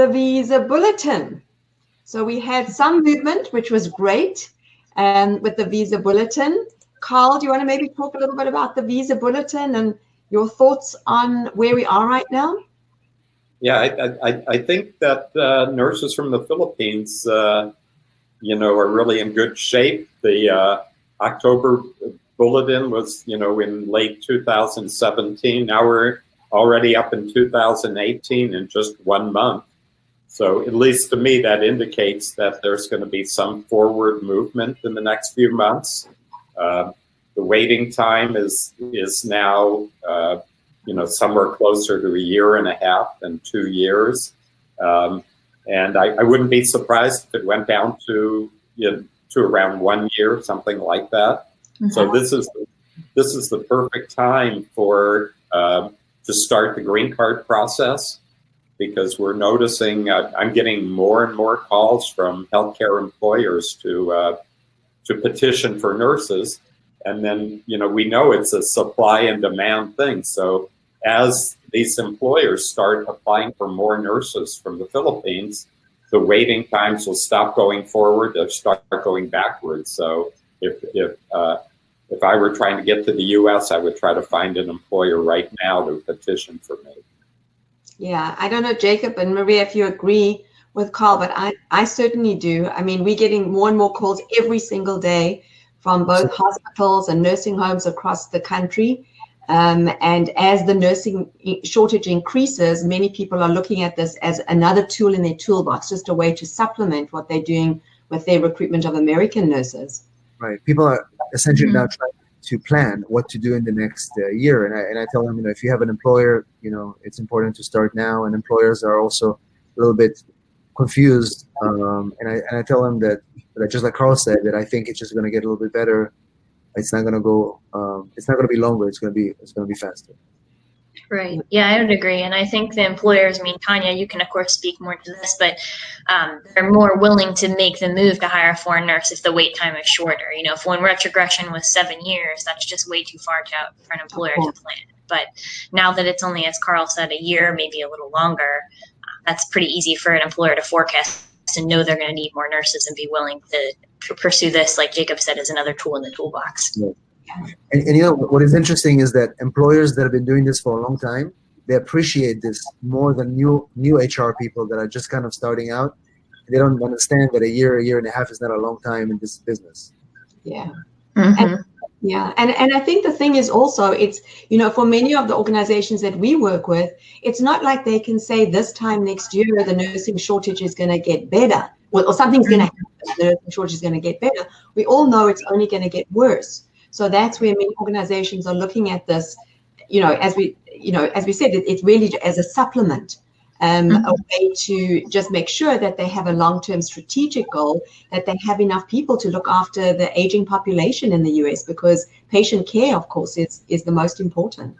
the visa bulletin. So we had some movement, which was great, with the visa bulletin. Carl, do you want to maybe talk a little bit about the visa bulletin and your thoughts on where we are right now? Yeah, I think that nurses from the Philippines, are really in good shape. The October bulletin was, in late 2017. Now we're already up in 2018 in just 1 month. So at least to me, that indicates that there's going to be some forward movement in the next few months. The waiting time is now, somewhere closer to 1.5 years than 2 years. And I wouldn't be surprised if it went down to around 1 year, something like that. Mm-hmm. So this is the perfect time for to start the green card process, because we're noticing I'm getting more and more calls from healthcare employers to petition for nurses, and then we know it's a supply and demand thing. So as these employers start applying for more nurses from the Philippines, the waiting times will stop going forward, they'll start going backwards. So if I were trying to get to the US, I would try to find an employer right now to petition for me. Yeah, I don't know, Jacob and Maria, if you agree with Carl, but I certainly do. I mean, we're getting more and more calls every single day from both hospitals and nursing homes across the country. And as the nursing shortage increases, many people are looking at this as another tool in their toolbox, just a way to supplement what they're doing with their recruitment of American nurses. Right. People are essentially now trying to plan what to do in the next year. And I tell them, if you have an employer, it's important to start now. And employers are also a little bit confused. And I tell them that just like Carl said, that I think it's just going to get a little bit better. It's not going to go. It's not going to be longer. It's going to be faster. Right. Yeah, I would agree. And I think the employers, Tanya, you can of course speak more to this, but they're more willing to make the move to hire a foreign nurse if the wait time is shorter. If one retrogression was 7 years, that's just way too far for an employer to plan. But now that it's only, as Carl said, 1 year, maybe a little longer, that's pretty easy for an employer to forecast and know they're going to need more nurses and be willing to pursue this, like Jacob said, as another tool in the toolbox. Yeah. And what is interesting is that employers that have been doing this for a long time, they appreciate this more than new HR people that are just kind of starting out. They don't understand that 1 year, 1.5 years is not a long time in this business. Yeah. Mm-hmm. And I think the thing is also, it's, for many of the organizations that we work with, it's not like they can say this time next year the nursing shortage is going to get better, or something's going to happen, the nursing shortage is going to get better. We all know it's only going to get worse. So that's where many organizations are looking at this, as we said, it's really as a supplement, a way to just make sure that they have a long-term strategic goal, that they have enough people to look after the aging population in the US, because patient care, of course, is the most important.